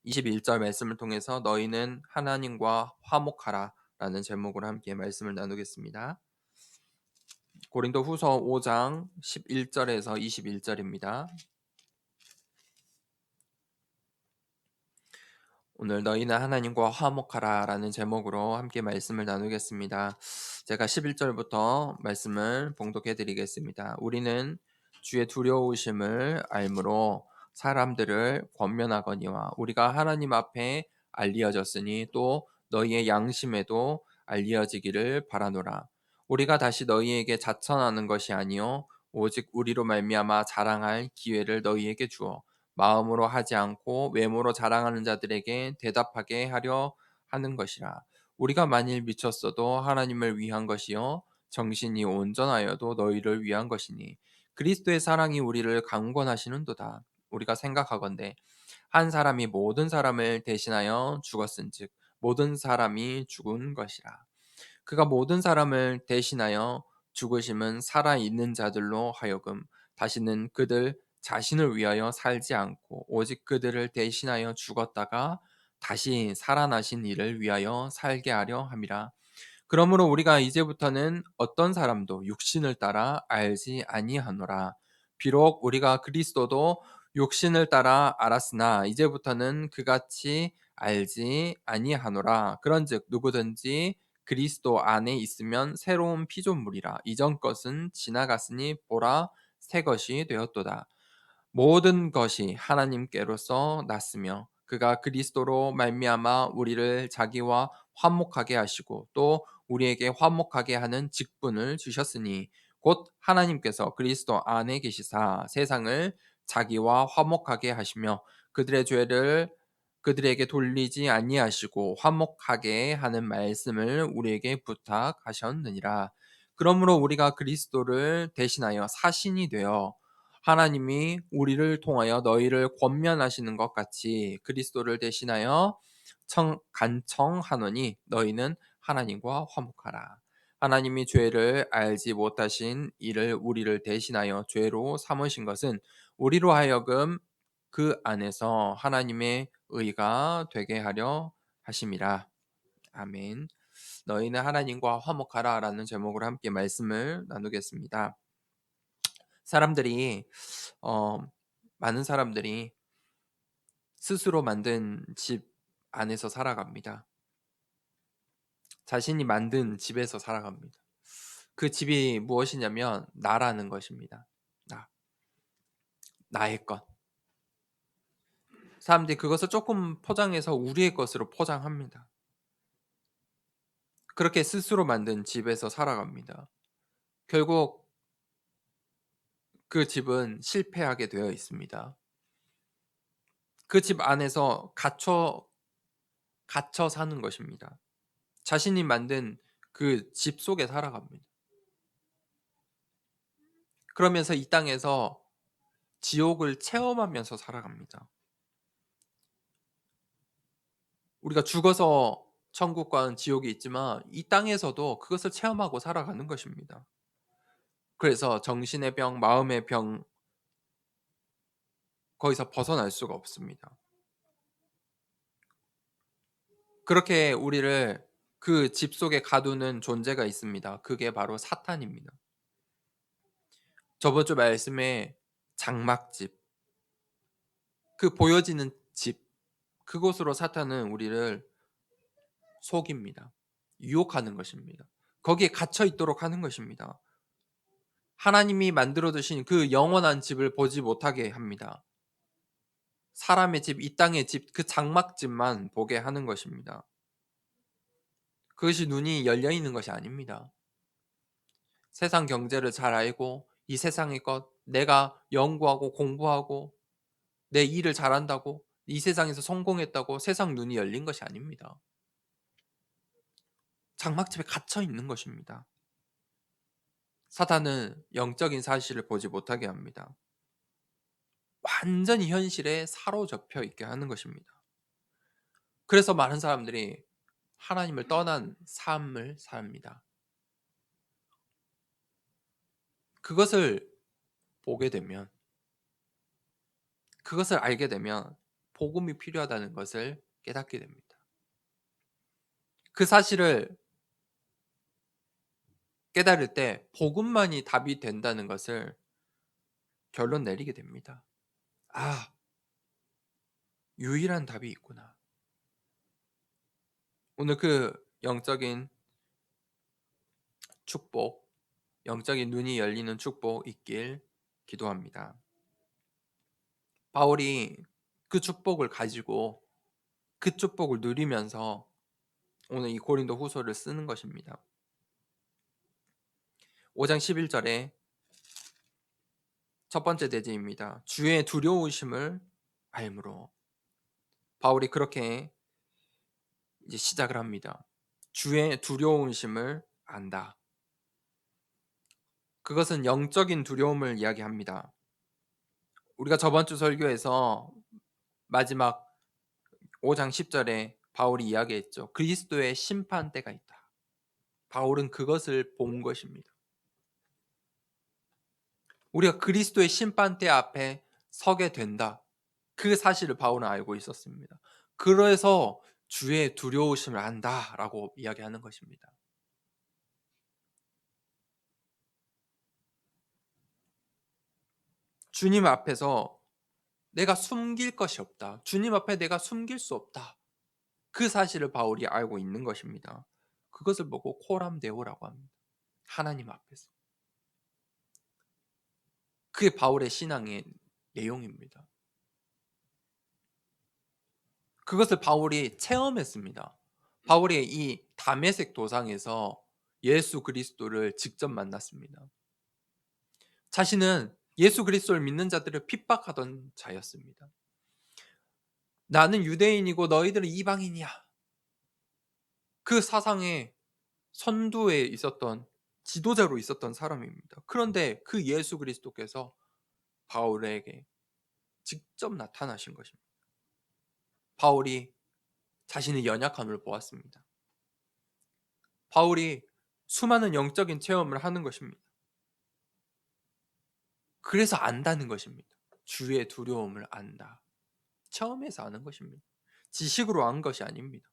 21절 말씀을 통해서 너희는 하나님과 화목하라 라는 제목으로 함께 말씀을 나누겠습니다. 고린도 후서 5장 11절에서 21절입니다. 오늘 너희는 하나님과 화목하라 라는 제목으로 함께 말씀을 나누겠습니다. 제가 11절부터 말씀을 봉독해 드리겠습니다. 우리는 주의 두려우심을 알므로 사람들을 권면하거니와 우리가 하나님 앞에 알리어졌으니 또 너희의 양심에도 알리어지기를 바라노라. 우리가 다시 너희에게 자천하는 것이 아니요 오직 우리로 말미암아 자랑할 기회를 너희에게 주어 마음으로 하지 않고 외모로 자랑하는 자들에게 대답하게 하려 하는 것이라. 우리가 만일 미쳤어도 하나님을 위한 것이요 정신이 온전하여도 너희를 위한 것이니 그리스도의 사랑이 우리를 강권하시는도다. 우리가 생각하건대 한 사람이 모든 사람을 대신하여 죽었은즉 모든 사람이 죽은 것이라. 그가 모든 사람을 대신하여 죽으심은 살아있는 자들로 하여금 다시는 그들 자신을 위하여 살지 않고 오직 그들을 대신하여 죽었다가 다시 살아나신 이를 위하여 살게 하려 함이라. 그러므로 우리가 이제부터는 어떤 사람도 육신을 따라 알지 아니하노라. 비록 우리가 그리스도도 육신을 따라 알았으나 이제부터는 그같이 알지 아니하노라. 그런즉 누구든지 그리스도 안에 있으면 새로운 피조물이라. 이전 것은 지나갔으니 보라 새 것이 되었도다. 모든 것이 하나님께로서 났으며 그가 그리스도로 말미암아 우리를 자기와 화목하게 하시고 또 우리에게 화목하게 하는 직분을 주셨으니 곧 하나님께서 그리스도 안에 계시사 세상을 자기와 화목하게 하시며 그들의 죄를 그들에게 돌리지 아니하시고 화목하게 하는 말씀을 우리에게 부탁하셨느니라. 그러므로 우리가 그리스도를 대신하여 사신이 되어 하나님이 우리를 통하여 너희를 권면하시는 것 같이 그리스도를 대신하여 간청하노니 너희는 하나님과 화목하라. 하나님이 죄를 알지 못하신 이를 우리를 대신하여 죄로 삼으신 것은 우리로 하여금 그 안에서 하나님의 의가 되게 하려 하심이라. 아멘. 너희는 하나님과 화목하라라는 제목으로 함께 말씀을 나누겠습니다. 사람들이 어, 많은 사람들이 스스로 만든 집 안에서 살아갑니다. 자신이 만든 집에서 살아갑니다. 그 집이 무엇이냐면 나라는 것입니다. 나의 것. 사람들이 그것을 조금 포장해서 우리의 것으로 포장합니다. 그렇게 스스로 만든 집에서 살아갑니다. 결국 그 집은 실패하게 되어 있습니다. 그 집 안에서 갇혀 사는 것입니다. 자신이 만든 그 집 속에 살아갑니다. 그러면서 이 땅에서 지옥을 체험하면서 살아갑니다. 우리가 죽어서 천국과 지옥이 있지만 이 땅에서도 그것을 체험하고 살아가는 것입니다. 그래서 정신의 병, 마음의 병 거기서 벗어날 수가 없습니다. 그렇게 우리를 그 집 속에 가두는 존재가 있습니다. 그게 바로 사탄입니다. 저번 주 말씀에 장막집, 그 보여지는 집, 그곳으로 사탄은 우리를 속입니다. 유혹하는 것입니다. 거기에 갇혀 있도록 하는 것입니다. 하나님이 만들어 두신 그 영원한 집을 보지 못하게 합니다. 사람의 집, 이 땅의 집, 그 장막집만 보게 하는 것입니다. 그것이 눈이 열려 있는 것이 아닙니다. 세상 경제를 잘 알고 이 세상의 것, 내가 연구하고 공부하고 내 일을 잘한다고 이 세상에서 성공했다고 세상 눈이 열린 것이 아닙니다. 장막집에 갇혀 있는 것입니다. 사탄은 영적인 사실을 보지 못하게 합니다. 완전히 현실에 사로잡혀 있게 하는 것입니다. 그래서 많은 사람들이 하나님을 떠난 삶을 삽니다. 그것을 보게 되면, 그것을 알게 되면 복음이 필요하다는 것을 깨닫게 됩니다. 그 사실을 깨달을 때 복음만이 답이 된다는 것을 결론 내리게 됩니다. 아, 유일한 답이 있구나. 오늘 그 영적인 축복, 영적인 눈이 열리는 축복 있길 기도합니다. 바울이 그 축복을 가지고 그 축복을 누리면서 오늘 이 고린도 후서를 쓰는 것입니다. 5장 11절에 첫 번째 대제입니다. 주의 두려우심을 알므로. 바울이 그렇게 이제 시작을 합니다. 주의 두려우심을 안다. 그것은 영적인 두려움을 이야기합니다. 우리가 저번 주 설교에서 마지막 5장 10절에 바울이 이야기했죠. 그리스도의 심판대가 있다. 바울은 그것을 본 것입니다. 우리가 그리스도의 심판대 앞에 서게 된다. 그 사실을 바울은 알고 있었습니다. 그래서 주의 두려우심을 안다라고 이야기하는 것입니다. 주님 앞에서 내가 숨길 것이 없다. 주님 앞에 내가 숨길 수 없다. 그 사실을 바울이 알고 있는 것입니다. 그것을 보고 코람데오라고 합니다. 하나님 앞에서. 그게 바울의 신앙의 내용입니다. 그것을 바울이 체험했습니다. 바울이 이 다메섹 도상에서 예수 그리스도를 직접 만났습니다. 자신은 예수 그리스도를 믿는 자들을 핍박하던 자였습니다. 나는 유대인이고 너희들은 이방인이야. 그 사상의 선두에 있었던 지도자로 있었던 사람입니다. 그런데 그 예수 그리스도께서 바울에게 직접 나타나신 것입니다. 바울이 자신의 연약함을 보았습니다. 바울이 수많은 영적인 체험을 하는 것입니다. 그래서 안다는 것입니다. 주의 두려움을 안다. 체험해서 아는 것입니다. 지식으로 안 것이 아닙니다.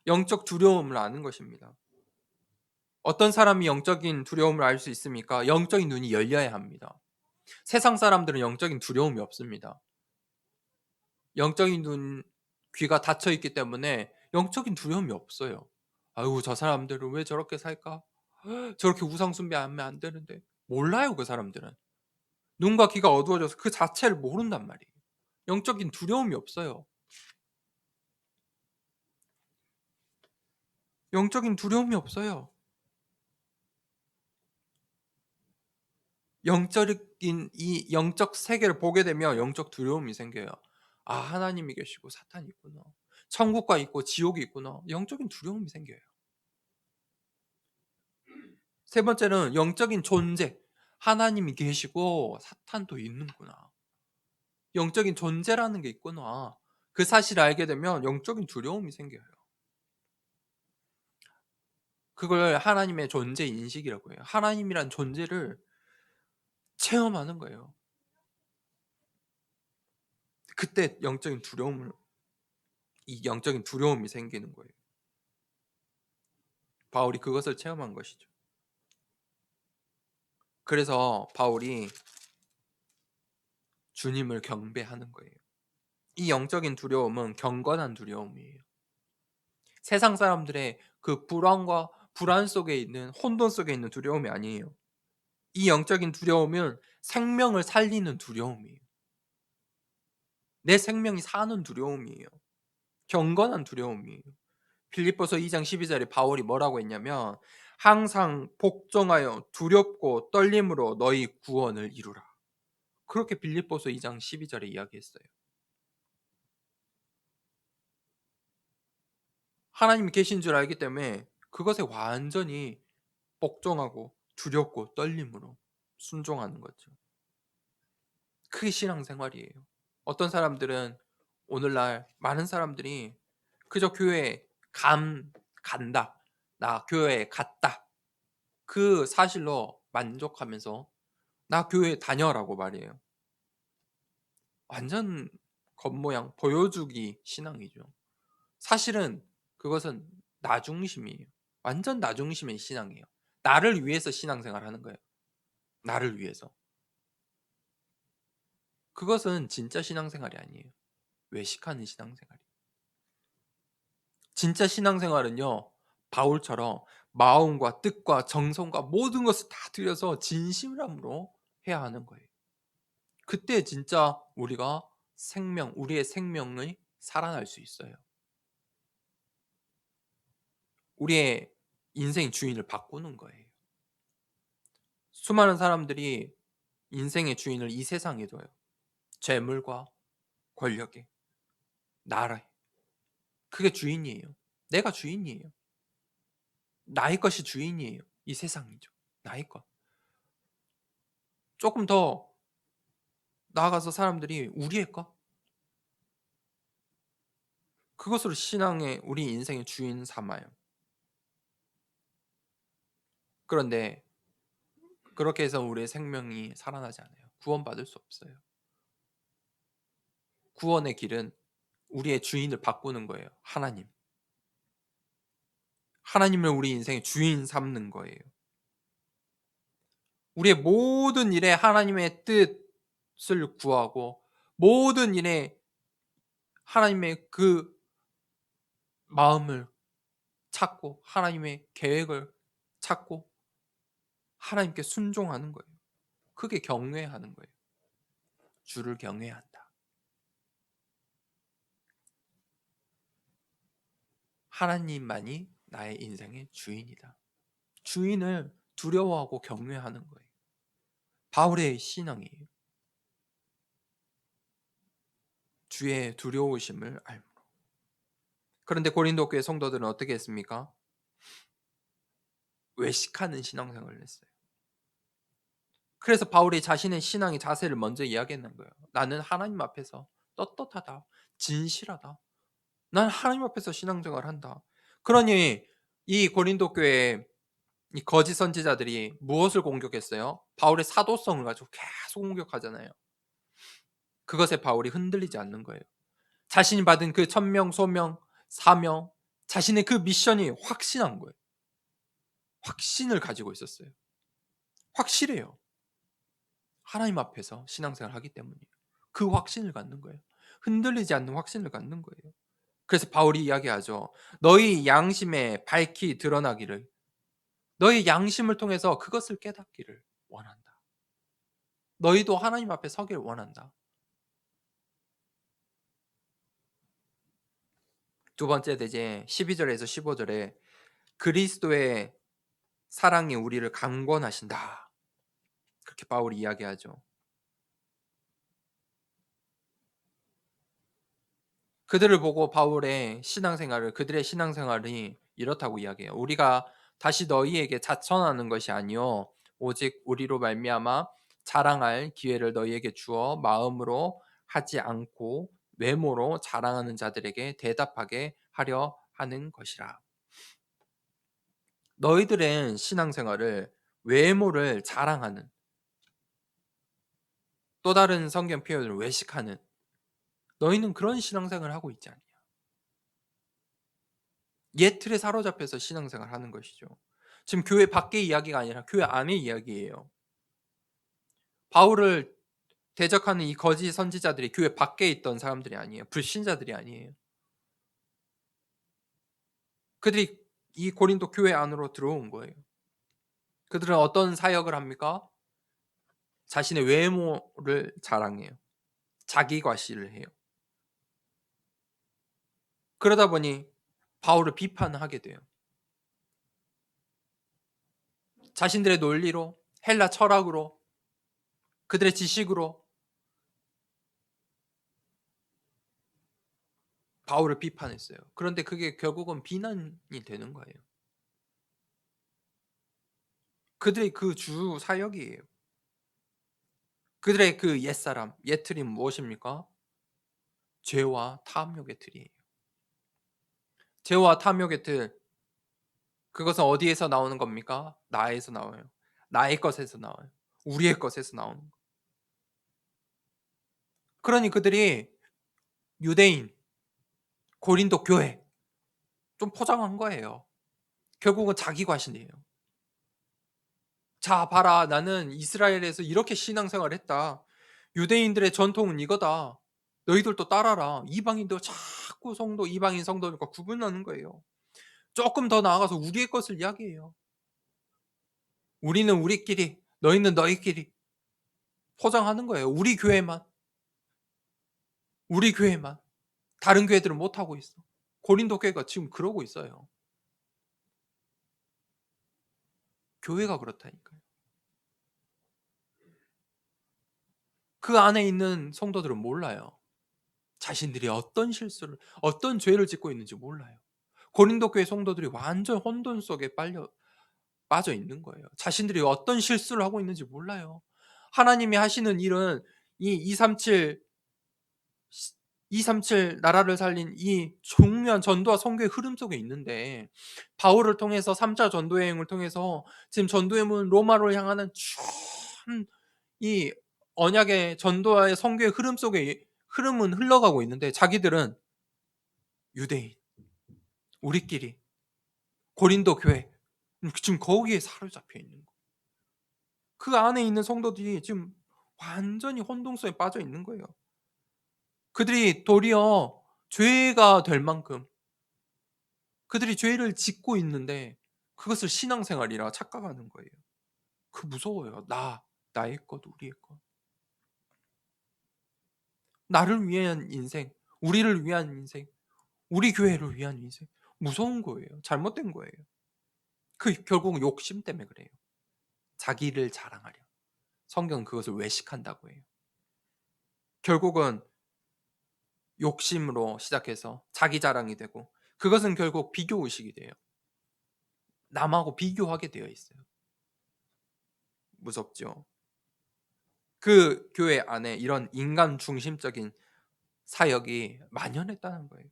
영적 두려움을 아는 것입니다. 어떤 사람이 영적인 두려움을 알 수 있습니까? 영적인 눈이 열려야 합니다. 세상 사람들은 영적인 두려움이 없습니다. 영적인 눈, 귀가 닫혀 있기 때문에 영적인 두려움이 없어요. 아이고, 저 사람들은 왜 저렇게 살까? 저렇게 우상 숭배하면 안 되는데. 몰라요, 그 사람들은. 눈과 귀가 어두워져서 그 자체를 모른단 말이에요. 영적인 두려움이 없어요. 영적인 두려움이 없어요. 영적인 이 영적 세계를 보게 되면 영적 두려움이 생겨요. 아, 하나님이 계시고 사탄이 있구나. 천국과 있고 지옥이 있구나. 영적인 두려움이 생겨요. 세 번째는 영적인 존재. 하나님이 계시고 사탄도 있는구나. 영적인 존재라는 게 있구나. 그 사실을 알게 되면 영적인 두려움이 생겨요. 그걸 하나님의 존재 인식이라고 해요. 하나님이란 존재를 체험하는 거예요. 그때 이 영적인 두려움이 생기는 거예요. 바울이 그것을 체험한 것이죠. 그래서 바울이 주님을 경배하는 거예요. 이 영적인 두려움은 경건한 두려움이에요. 세상 사람들의 그 불안과 불안 속에 있는 혼돈 속에 있는 두려움이 아니에요. 이 영적인 두려움은 생명을 살리는 두려움이에요. 내 생명이 사는 두려움이에요. 경건한 두려움이에요. 빌립보서 2장 12절에 바울이 뭐라고 했냐면 항상 복종하여 두렵고 떨림으로 너희 구원을 이루라. 그렇게 빌립보서 2장 12절에 이야기했어요. 하나님이 계신 줄 알기 때문에 그것에 완전히 복종하고 두렵고 떨림으로 순종하는 거죠. 그게 신앙생활이에요. 어떤 사람들은 오늘날 많은 사람들이 그저 교회에 간다. 나 교회에 갔다. 그 사실로 만족하면서 나 교회 다녀라고 말해요. 완전 겉모양 보여주기 신앙이죠. 사실은 그것은 나중심이에요. 완전 나중심의 신앙이에요. 나를 위해서 신앙생활하는 거예요. 나를 위해서. 그것은 진짜 신앙생활이 아니에요. 외식하는 신앙생활이에요. 진짜 신앙생활은요, 바울처럼 마음과 뜻과 정성과 모든 것을 다 들여서 진실함으로 해야 하는 거예요. 그때 진짜 우리가 우리의 생명이 살아날 수 있어요. 우리의 인생 주인을 바꾸는 거예요. 수많은 사람들이 인생의 주인을 이 세상에 둬요. 재물과 권력에, 나라에. 그게 주인이에요. 내가 주인이에요. 나의 것이 주인이에요. 이 세상이죠. 나의 것. 조금 더 나아가서 사람들이 우리의 것? 그것으로 신앙의 우리 인생의 주인 삼아요. 그런데 그렇게 해서 우리의 생명이 살아나지 않아요. 구원받을 수 없어요. 구원의 길은 우리의 주인을 바꾸는 거예요. 하나님. 하나님을 우리 인생의 주인 삼는 거예요. 우리의 모든 일에 하나님의 뜻을 구하고 모든 일에 하나님의 그 마음을 찾고 하나님의 계획을 찾고 하나님께 순종하는 거예요. 그게 경외하는 거예요. 주를 경외한다. 하나님만이 나의 인생의 주인이다. 주인을 두려워하고 경외하는 거예요. 바울의 신앙이에요. 주의 두려우심을 알므로. 그런데 고린도 교회 성도들은 어떻게 했습니까? 외식하는 신앙생활을 했어요. 그래서 바울이 자신의 신앙의 자세를 먼저 이야기했는 거예요. 나는 하나님 앞에서 떳떳하다. 진실하다. 난 하나님 앞에서 신앙생활을 한다. 그러니 이 고린도 교회 이 거짓 선지자들이 무엇을 공격했어요? 바울의 사도성을 가지고 계속 공격하잖아요. 그것에 바울이 흔들리지 않는 거예요. 자신이 받은 그 천명, 소명, 사명, 자신의 그 미션이 확신한 거예요. 확신을 가지고 있었어요. 확실해요. 하나님 앞에서 신앙생활을 하기 때문이에요. 그 확신을 갖는 거예요. 흔들리지 않는 확신을 갖는 거예요. 그래서 바울이 이야기하죠. 너희 양심에 밝히 드러나기를, 너희 양심을 통해서 그것을 깨닫기를 원한다. 너희도 하나님 앞에 서기를 원한다. 두 번째 대제 12절에서 15절에 그리스도의 사랑이 우리를 강권하신다. 그렇게 바울이 이야기하죠. 그들을 보고 그들의 신앙생활이 이렇다고 이야기해요. 우리가 다시 너희에게 자천하는 것이 아니요 오직 우리로 말미암아 자랑할 기회를 너희에게 주어 마음으로 하지 않고 외모로 자랑하는 자들에게 대답하게 하려 하는 것이라. 너희들의 신앙생활을 외모를 자랑하는, 또 다른 성경 표현을 외식하는, 너희는 그런 신앙생활을 하고 있지 않냐. 옛 틀에 사로잡혀서 신앙생활을 하는 것이죠. 지금 교회 밖의 이야기가 아니라 교회 안의 이야기예요. 바울을 대적하는 이 거짓 선지자들이 교회 밖에 있던 사람들이 아니에요. 불신자들이 아니에요. 그들이 이 고린도 교회 안으로 들어온 거예요. 그들은 어떤 사역을 합니까? 자신의 외모를 자랑해요. 자기 과시를 해요. 그러다 보니 바울을 비판하게 돼요. 자신들의 논리로, 헬라 철학으로, 그들의 지식으로 바울을 비판했어요. 그런데 그게 결국은 비난이 되는 거예요. 그들의 그 주 사역이에요. 그들의 그 옛사람, 옛틀이 무엇입니까? 죄와 탐욕의 틀이에요. 죄와 탐욕의 틀, 그것은 어디에서 나오는 겁니까? 나에서 나와요. 나의 것에서 나와요. 우리의 것에서 나오는 거. 그러니 그들이 유대인, 고린도 교회 좀 포장한 거예요. 결국은 자기 과신이에요. "자 봐라. 나는 이스라엘에서 이렇게 신앙생활을 했다. 유대인들의 전통은 이거다. 너희들도 따라라." 이방인도 자꾸 성도, 이방인 성도니까 구분하는 거예요. 쪼끔 더 나아가서 우리의 것을 이야기해요. "우리는 우리끼리, 너희는 너희끼리." 포장하는 거예요. 우리 교회만, 우리 교회만. 다른 교회들은 못하고 있어. 고린도 교회가 지금 그러고 있어요. 교회가 그렇다니까요. 그 안에 있는 성도들은 몰라요. 자신들이 어떤 실수를, 어떤 죄를 짓고 있는지 몰라요. 고린도 교회 성도들이 완전 혼돈 속에 빠져 있는 거예요. 자신들이 어떤 실수를 하고 있는지 몰라요. 하나님이 하시는 일은 이 237 나라를 살린 이 중요한 전도와 선교의 흐름 속에 있는데, 바울을 통해서 3차 전도 여행을 통해서 지금 전도의 문 로마로 향하는 참 이 언약의 전도와의 선교의 흐름 속에 흐름은 흘러가고 있는데, 자기들은 유대인, 우리끼리, 고린도 교회, 지금 거기에 사로잡혀 있는 거예요. 그 안에 있는 성도들이 지금 완전히 혼동성에 빠져 있는 거예요. 그들이 도리어 죄가 될 만큼 그들이 죄를 짓고 있는데 그것을 신앙생활이라 착각하는 거예요. 그 무서워요. 나의 것, 우리의 것. 나를 위한 인생, 우리를 위한 인생, 우리 교회를 위한 인생. 무서운 거예요. 잘못된 거예요. 그 결국은 욕심 때문에 그래요. 자기를 자랑하려. 성경은 그것을 외식한다고 해요. 결국은 욕심으로 시작해서 자기 자랑이 되고, 그것은 결국 비교 의식이 돼요. 남하고 비교하게 되어 있어요. 무섭죠. 그 교회 안에 이런 인간 중심적인 사역이 만연했다는 거예요.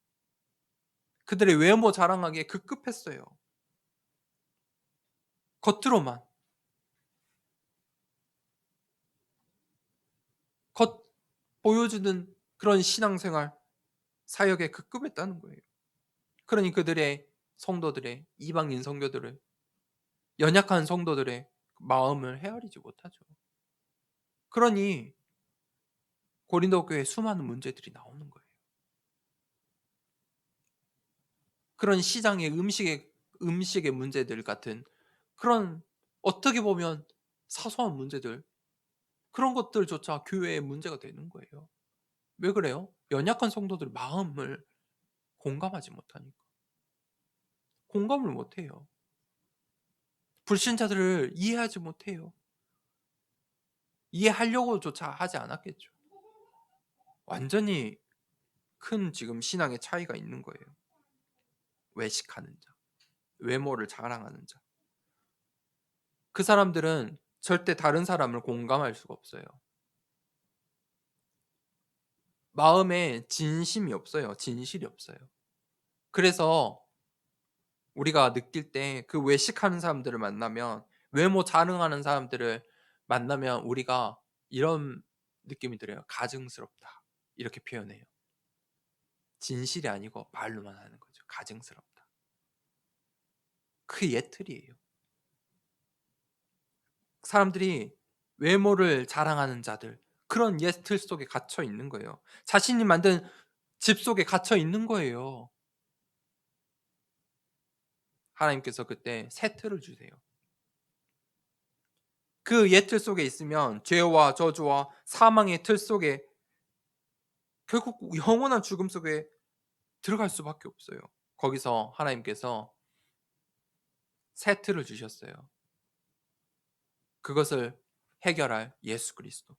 그들의 외모 자랑하기에 급급했어요. 겉으로만, 겉 보여주는 그런 신앙생활 사역에 급급했다는 거예요. 그러니 그들의 성도들의, 이방인 성도들을, 연약한 성도들의 마음을 헤아리지 못하죠. 그러니 고린도 교회에 수많은 문제들이 나오는 거예요. 그런 시장의 음식의 문제들 같은 그런, 어떻게 보면 사소한 문제들, 그런 것들조차 교회의 문제가 되는 거예요. 왜 그래요? 연약한 성도들의 마음을 공감하지 못하니까. 공감을 못 해요. 불신자들을 이해하지 못해요. 이해하려고조차 하지 않았겠죠. 완전히 큰 지금 신앙의 차이가 있는 거예요. 외식하는 자, 외모를 자랑하는 자. 그 사람들은 절대 다른 사람을 공감할 수가 없어요. 마음에 진심이 없어요. 진실이 없어요. 그래서 우리가 느낄 때 그 외식하는 사람들을 만나면, 외모 자랑하는 사람들을 만나면 우리가 이런 느낌이 들어요. 가증스럽다. 이렇게 표현해요. 진실이 아니고 말로만 하는 거죠. 가증스럽다. 그 예틀이에요. 사람들이 외모를 자랑하는 자들, 그런 예틀 속에 갇혀 있는 거예요. 자신이 만든 집 속에 갇혀 있는 거예요. 하나님께서 그때 새 틀을 주세요. 그 예틀 속에 있으면 죄와 저주와 사망의 틀 속에 결국 영원한 죽음 속에 들어갈 수밖에 없어요. 거기서 하나님께서 새 틀을 주셨어요. 그것을 해결할 예수 그리스도.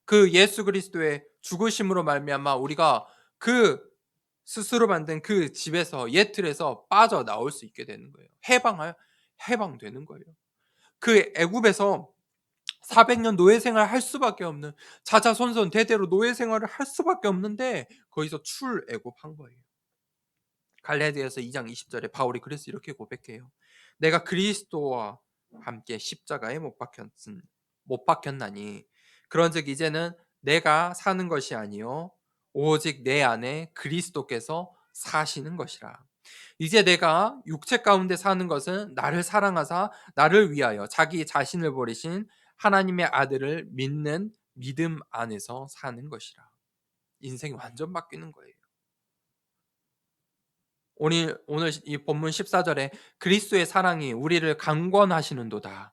그 예수 그리스도의 죽으심으로 말미암아 우리가 그 스스로 만든 그 집에서, 옛 틀에서 빠져나올 수 있게 되는 거예요. 해방되는 거예요. 그 애굽에서 400년 노예 생활을 할 수밖에 없는, 자자손손 대대로 노예 생활을 할 수밖에 없는데 거기서 출애굽한 거예요. 갈라디아서 2장 20절에 바울이 그래서 이렇게 고백해요. 내가 그리스도와 함께 십자가에 못 박혔나니 그런즉 이제는 내가 사는 것이 아니요 오직 내 안에 그리스도께서 사시는 것이라. 이제 내가 육체 가운데 사는 것은 나를 사랑하사 나를 위하여 자기 자신을 버리신 하나님의 아들을 믿는 믿음 안에서 사는 것이라. 인생이 완전 바뀌는 거예요. 오늘 이 본문 14절에 그리스도의 사랑이 우리를 강권하시는도다.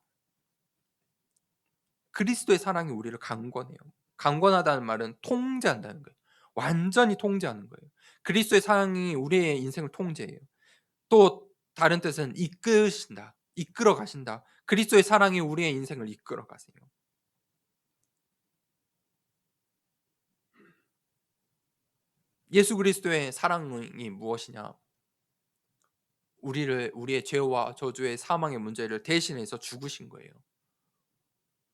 그리스도의 사랑이 우리를 강권해요. 강권하다는 말은 통제한다는 거예요. 완전히 통제하는 거예요. 그리스도의 사랑이 우리의 인생을 통제해요. 또 다른 뜻은 이끄신다. 이끌어 가신다. 그리스도의 사랑이 우리의 인생을 이끌어 가세요. 예수 그리스도의 사랑이 무엇이냐? 우리의 죄와 저주의 사망의 문제를 대신해서 죽으신 거예요.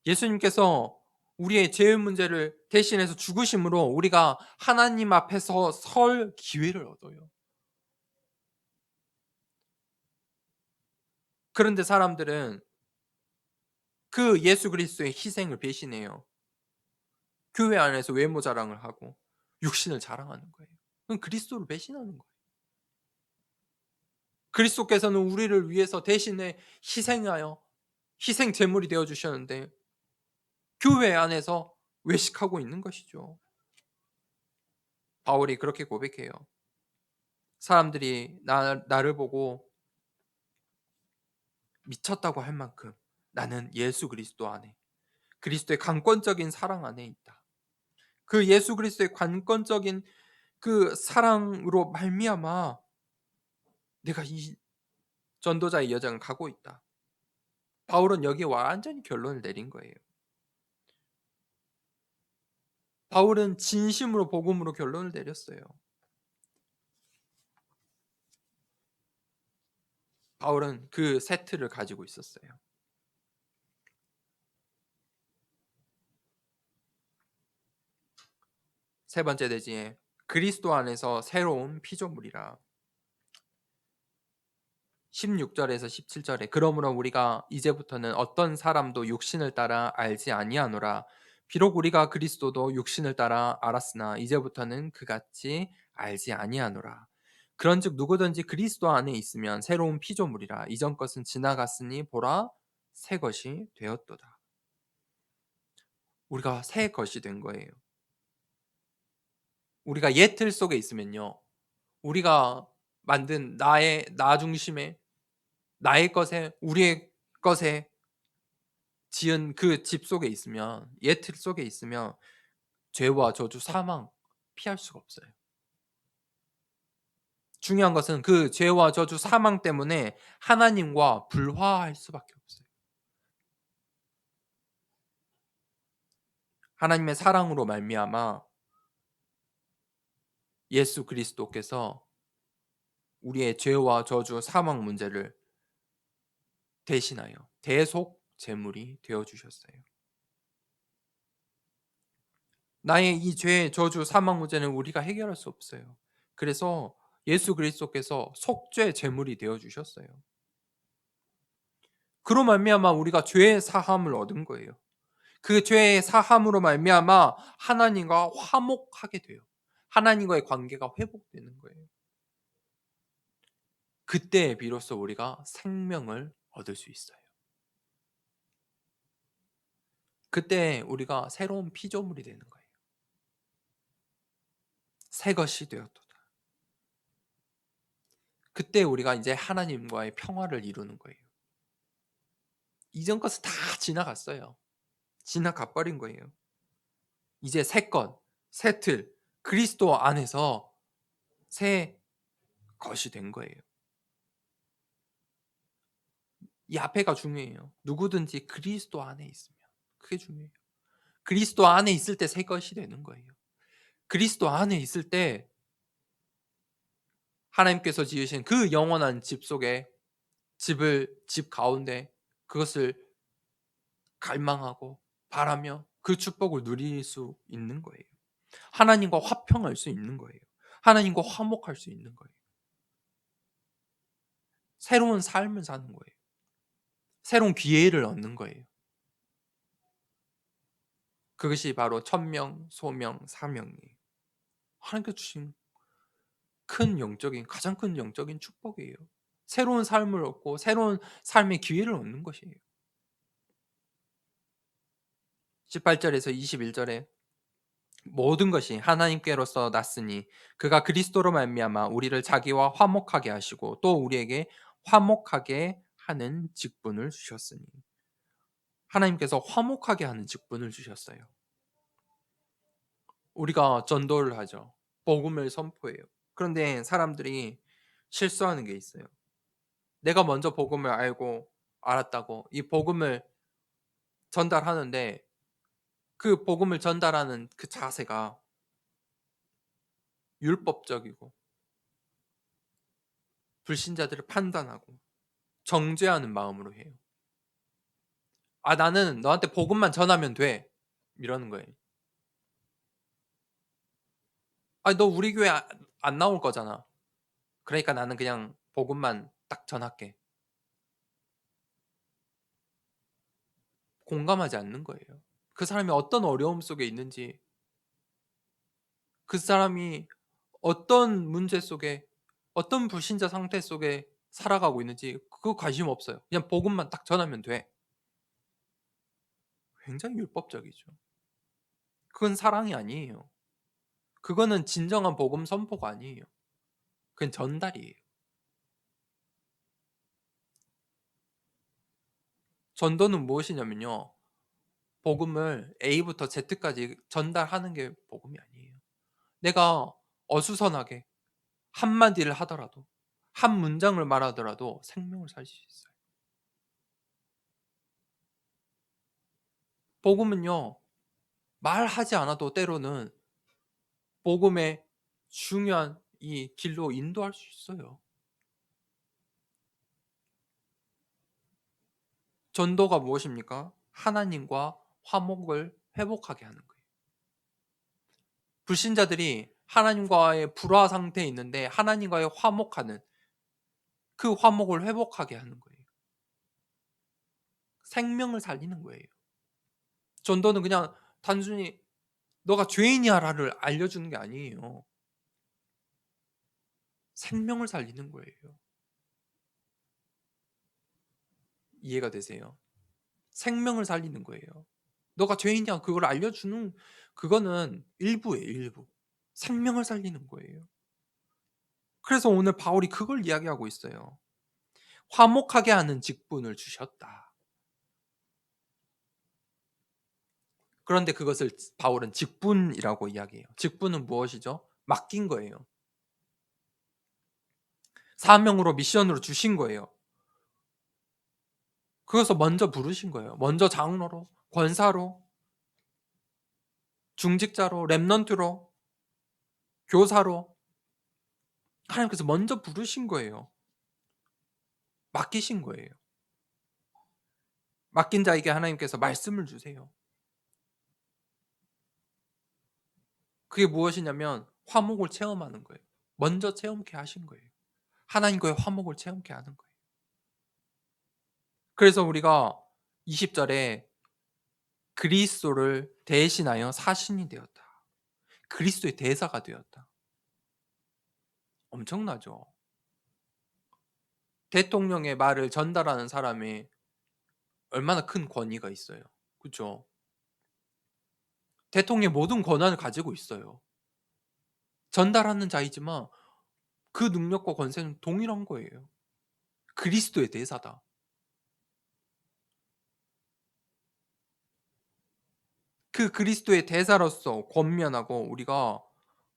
예수님께서 우리의 죄의 문제를 대신해서 죽으심으로 우리가 하나님 앞에서 설 기회를 얻어요. 그런데 사람들은 그 예수 그리스도의 희생을 배신해요. 교회 안에서 외모 자랑을 하고 육신을 자랑하는 거예요. 그건 그리스도를 배신하는 거예요. 그리스도께서는 우리를 위해서 대신에 희생하여 희생 제물이 되어 주셨는데 교회 안에서 외식하고 있는 것이죠. 바울이 그렇게 고백해요. 사람들이 나를 보고 미쳤다고 할 만큼 나는 예수 그리스도 안에 그리스도의 강권적인 사랑 안에 있다. 그 예수 그리스도의 관건적인 그 사랑으로 말미암아 내가 이 전도자의 여정을 가고 있다. 바울은 여기에 완전히 결론을 내린 거예요. 바울은 진심으로 복음으로 결론을 내렸어요. 바울은 그 세트를 가지고 있었어요. 세 번째 대지에 그리스도 안에서 새로운 피조물이라. 16절에서 17절에 그러므로 우리가 이제부터는 어떤 사람도 육신을 따라 알지 아니하노라. 비록 우리가 그리스도도 육신을 따라 알았으나 이제부터는 그같이 알지 아니하노라. 그런즉 누구든지 그리스도 안에 있으면 새로운 피조물이라. 이전 것은 지나갔으니 보라 새 것이 되었도다. 우리가 새 것이 된 거예요. 우리가 옛 틀 속에 있으면요. 우리가 만든 나 중심의 나의 것에 우리의 것에 지은 그 집 속에 있으면 옛 틀 속에 있으면 죄와 저주, 사망 피할 수가 없어요. 중요한 것은 그 죄와 저주, 사망 때문에 하나님과 불화할 수밖에 없어요. 하나님의 사랑으로 말미암아 예수 그리스도께서 우리의 죄와 저주, 사망 문제를 대신하여 대속 제물이 되어 주셨어요. 나의 이 죄, 저주, 사망 문제는 우리가 해결할 수 없어요. 그래서 예수 그리스도께서 속죄 제물이 되어 주셨어요. 그로 말미암아 우리가 죄의 사함을 얻은 거예요. 그 죄의 사함으로 말미암아 하나님과 화목하게 돼요. 하나님과의 관계가 회복되는 거예요. 그때 비로소 우리가 생명을 얻을 수 있어요. 그때 우리가 새로운 피조물이 되는 거예요. 새 것이 되었도다. 그때 우리가 이제 하나님과의 평화를 이루는 거예요. 이전 것은 다 지나갔어요. 지나가 버린 거예요. 이제 새 것, 새 틀, 그리스도 안에서 새 것이 된 거예요. 이 앞에가 중요해요. 누구든지 그리스도 안에 있으면 그게 중요해요. 그리스도 안에 있을 때 새 것이 되는 거예요. 그리스도 안에 있을 때 하나님께서 지으신 그 영원한 집 속에 집 가운데 그것을 갈망하고 바라며 그 축복을 누릴 수 있는 거예요. 하나님과 화평할 수 있는 거예요. 하나님과 화목할 수 있는 거예요. 새로운 삶을 사는 거예요. 새로운 기회를 얻는 거예요. 그것이 바로 천명, 소명, 사명이에요. 하나님께서 주신 가장 큰 영적인 축복이에요. 새로운 삶을 얻고 새로운 삶의 기회를 얻는 것이에요. 18절에서 21절에 모든 것이 하나님께로서 났으니 그가 그리스도로 말미암아 우리를 자기와 화목하게 하시고 또 우리에게 화목하게 하는 직분을 주셨으니 하나님께서 화목하게 하는 직분을 주셨어요. 우리가 전도를 하죠. 복음을 선포해요. 그런데 사람들이 실수하는 게 있어요. 내가 먼저 복음을 알았다고 이 복음을 전달하는데 그 복음을 전달하는 그 자세가 율법적이고 불신자들을 판단하고 정죄하는 마음으로 해요. 아, 나는 너한테 복음만 전하면 돼. 이러는 거예요. 아, 너 우리 교회 안 나올 거잖아. 그러니까 나는 그냥 복음만 딱 전할게. 공감하지 않는 거예요. 그 사람이 어떤 어려움 속에 있는지, 그 사람이 어떤 문제 속에, 어떤 불신자 상태 속에 살아가고 있는지 그거 관심 없어요. 그냥 복음만 딱 전하면 돼. 굉장히 율법적이죠. 그건 사랑이 아니에요. 그거는 진정한 복음 선포가 아니에요. 그건 전달이에요. 전도는 무엇이냐면요. 복음을 A부터 Z까지 전달하는 게 복음이 아니에요. 내가 어수선하게 한마디를 하더라도, 한 문장을 말하더라도 생명을 살 수 있어요. 복음은요, 말하지 않아도 때로는 복음의 중요한 이 길로 인도할 수 있어요. 전도가 무엇입니까? 하나님과 화목을 회복하게 하는 거예요. 불신자들이 하나님과의 불화 상태에 있는데 하나님과의 화목하는 그 화목을 회복하게 하는 거예요. 생명을 살리는 거예요. 전도는 그냥 단순히 너가 죄인이야라를 알려주는 게 아니에요. 생명을 살리는 거예요. 이해가 되세요? 생명을 살리는 거예요. 너가 죄인이야 그걸 알려주는 그거는 일부예요, 일부. 생명을 살리는 거예요. 그래서 오늘 바울이 그걸 이야기하고 있어요. 화목하게 하는 직분을 주셨다. 그런데 그것을 바울은 직분이라고 이야기해요. 직분은 무엇이죠? 맡긴 거예요. 사명으로 미션으로 주신 거예요. 그래서 먼저 부르신 거예요. 먼저 장로로, 권사로, 중직자로, 렘넌트로, 교사로 하나님께서 먼저 부르신 거예요. 맡기신 거예요. 맡긴 자에게 하나님께서 말씀을 주세요. 그게 무엇이냐면 화목을 체험하는 거예요. 먼저 체험케 하신 거예요. 하나님과의 화목을 체험케 하는 거예요. 그래서 우리가 20절에 그리스도를 대신하여 사신이 되었다. 그리스도의 대사가 되었다. 엄청나죠. 대통령의 말을 전달하는 사람이 얼마나 큰 권위가 있어요. 그렇죠? 대통령의 모든 권한을 가지고 있어요. 전달하는 자이지만 그 능력과 권세는 동일한 거예요. 그리스도의 대사다. 그 그리스도의 대사로서 권면하고 우리가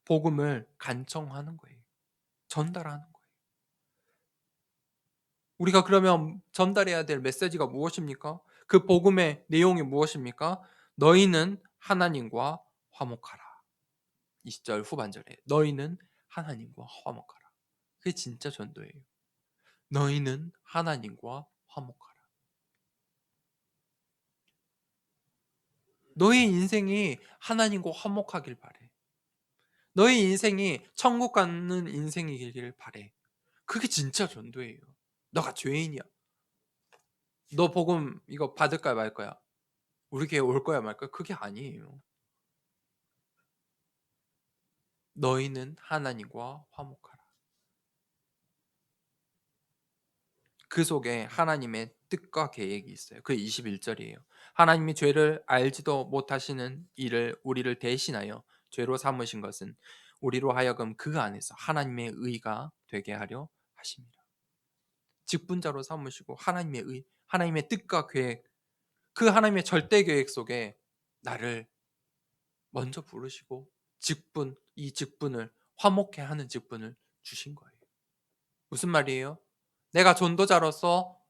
복음을 간청하는 거예요. 전달하는 거예요. 우리가 그러면 전달해야 될 메시지가 무엇입니까? 그 복음의 내용이 무엇입니까? 너희는 하나님과 화목하라. 20절 후반절에 너희는 하나님과 화목하라. 그게 진짜 전도예요. 너희는 하나님과 화목하라. 너의 인생이 하나님과 화목하길 바래. 너의 인생이 천국 가는 인생이길 바래. 그게 진짜 전도예요. 너가 죄인이야. 너 복음 이거 받을까 말 거야. 우리 교회 올 거야 말 거야? 그게 아니에요. 너희는 하나님과 화목하라. 그 속에 하나님의 뜻과 계획이 있어요. 그 21절이에요. 하나님이 죄를 알지도 못하시는 일을 우리를 대신하여 죄로 삼으신 것은 우리로 하여금 그 안에서 하나님의 의가 되게 하려 하십니다. 직분자로 삼으시고 하나님의 의, 하나님의 뜻과 계획, 그 하나님의 절대 계획 속에 나를 먼저 부르시고 직분, 이 직분을 화목해 하는 직분을 주신 거예요. 무슨 말이에요? 내가 전도자로서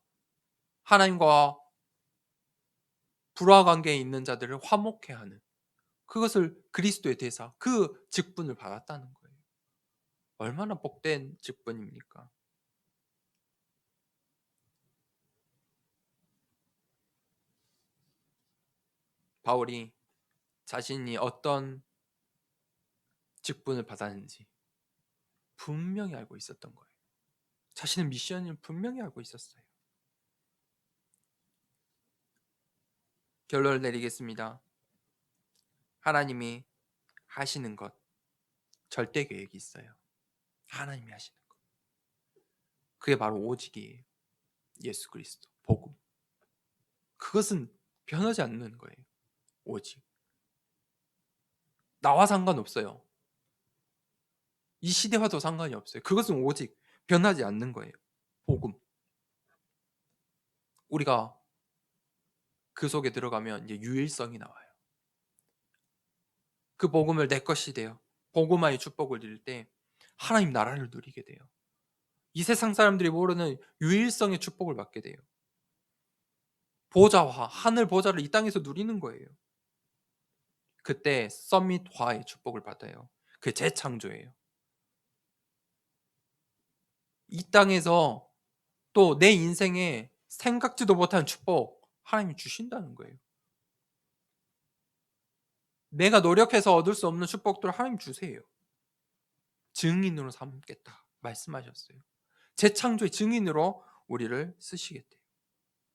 하나님과 불화 관계에 있는 자들을 화목해 하는, 그것을 그리스도의 대사, 그 직분을 받았다는 거예요. 얼마나 복된 직분입니까? 바울이 자신이 어떤 직분을 받았는지 분명히 알고 있었던 거예요. 자신의 미션을 분명히 알고 있었어요. 결론을 내리겠습니다. 하나님이 하시는 것, 절대 계획이 있어요. 하나님이 하시는 것. 그게 바로 오직이에요. 예수 그리스도, 복음. 그것은 변하지 않는 거예요. 오직. 나와 상관없어요. 이 시대와도 상관이 없어요. 그것은 오직 변하지 않는 거예요. 복음. 우리가 그 속에 들어가면 이제 유일성이 나와요. 그 복음을 내 것이 돼요. 복음화의 축복을 누릴 때 하나님 나라를 누리게 돼요. 이 세상 사람들이 모르는 유일성의 축복을 받게 돼요. 보좌화, 하늘 보좌를 이 땅에서 누리는 거예요. 그때 서밋화의 축복을 받아요. 그게 재창조예요. 이 땅에서 또 내 인생에 생각지도 못한 축복 하나님이 주신다는 거예요. 내가 노력해서 얻을 수 없는 축복들을 하나님 주세요. 증인으로 삼겠다 말씀하셨어요. 재창조의 증인으로 우리를 쓰시겠대요.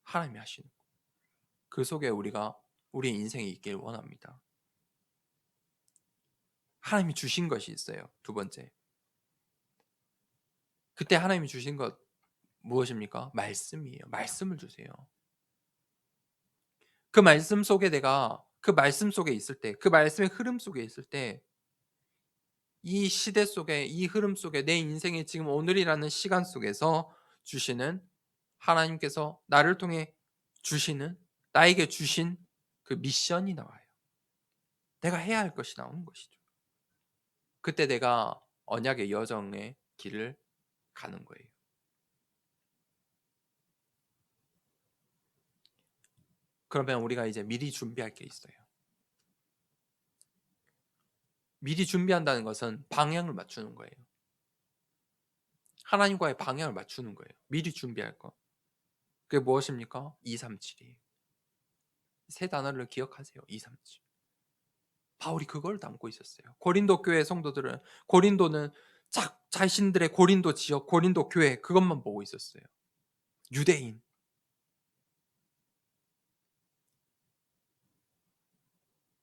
하나님이 하시는 거. 그 속에 우리가 우리의 인생에 있길 원합니다. 하나님이 주신 것이 있어요. 두 번째. 그때 하나님이 주신 것 무엇입니까? 말씀이에요. 말씀을 주세요. 그 말씀 속에 내가 그 말씀 속에 있을 때, 그 말씀의 흐름 속에 있을 때, 이 시대 속에, 이 흐름 속에, 내 인생의 지금 오늘이라는 시간 속에서 주시는, 하나님께서 나를 통해 주시는, 나에게 주신 그 미션이 나와요. 내가 해야 할 것이 나오는 것이죠. 그때 내가 언약의 여정의 길을 가는 거예요. 그러면 우리가 이제 미리 준비할 게 있어요. 미리 준비한다는 것은 방향을 맞추는 거예요. 하나님과의 방향을 맞추는 거예요. 미리 준비할 거. 그게 무엇입니까? 237이에요. 세 단어를 기억하세요. 237. 바울이 그걸 담고 있었어요. 고린도 교회 성도들은, 고린도는 자신들의 고린도 지역, 고린도 교회 그것만 보고 있었어요. 유대인.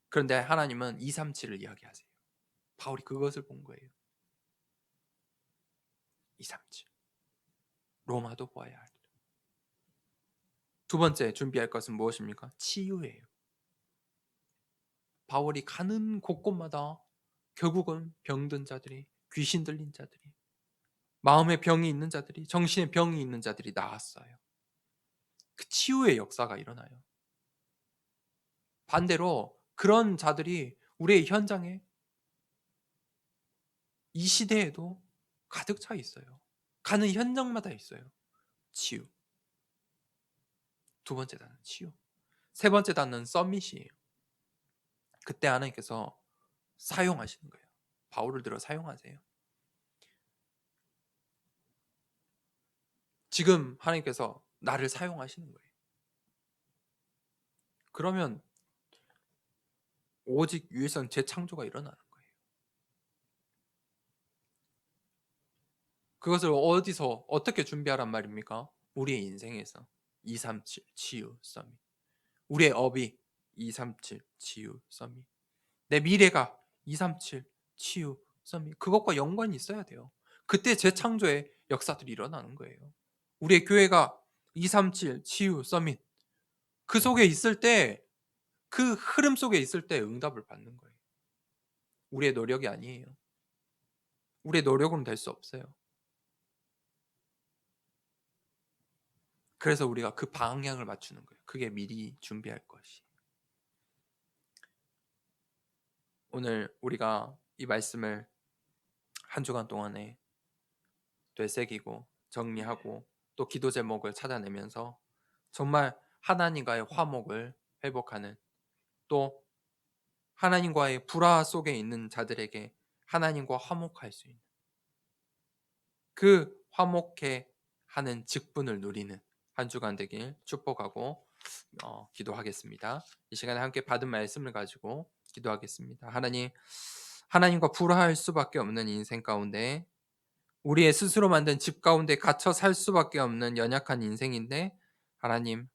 그런데 하나님은 237을 이야기하세요. 바울이 그것을 본 거예요. 237. 로마도 보아야 할. 두 번째 준비할 것은 무엇입니까? 치유예요. 바울이 가는 곳곳마다 결국은 병든 자들이, 귀신 들린 자들이, 마음의 병이 있는 자들이, 정신의 병이 있는 자들이 나았어요. 그 치유의 역사가 일어나요. 반대로 그런 자들이 우리의 현장에, 이 시대에도 가득 차 있어요. 가는 현장마다 있어요. 치유. 두 번째 단은 치유. 세 번째 단은 서밋이에요. 그때 하나님께서 사용하시는 거예요. 바울을 들어 사용하세요. 지금 하나님께서 나를 사용하시는 거예요. 그러면 오직 유일성 재창조가 일어나는 거예요. 그것을 어디서 어떻게 준비하란 말입니까? 우리의 인생에서 237 치유 서밋. 우리의 업이 237 치유 서밋. 내 미래가 237 치유 서밋. 그것과 연관이 있어야 돼요. 그때 재창조의 역사들이 일어나는 거예요. 우리의 교회가 237 치유 서밋 그 속에 있을 때, 그 흐름 속에 있을 때 응답을 받는 거예요. 우리의 노력이 아니에요. 우리의 노력으로는 될 수 없어요. 그래서 우리가 그 방향을 맞추는 거예요. 그게 미리 준비할 것이. 오늘 우리가 이 말씀을 한 주간 동안에 되새기고 정리하고 또 기도 제목을 찾아내면서 정말 하나님과의 화목을 회복하는, 또 하나님과의 불화 속에 있는 자들에게 하나님과 화목할 수 있는, 그 화목해 하는 직분을 누리는 한 주간 되길 축복하고 기도하겠습니다. 이 시간에 함께 받은 말씀을 가지고 기도하겠습니다. 하나님과 불화할 수밖에 없는 인생 가운데, 우리의 스스로 만든 집 가운데 갇혀 살 수밖에 없는 연약한 인생인데, 하나님,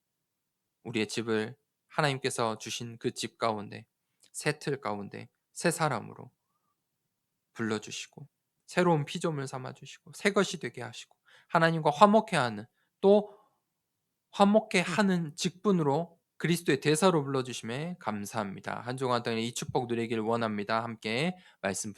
우리의 집을 하나님께서 주신 그 집 가운데, 새 틀 가운데 새 사람으로 불러주시고 새로운 피조물 삼아주시고 새 것이 되게 하시고 하나님과 화목해 하는, 또 화목해 하는 직분으로 그리스도의 대사로 불러주심에 감사합니다. 한 주간 동안 이 축복 누리길 원합니다. 함께 말씀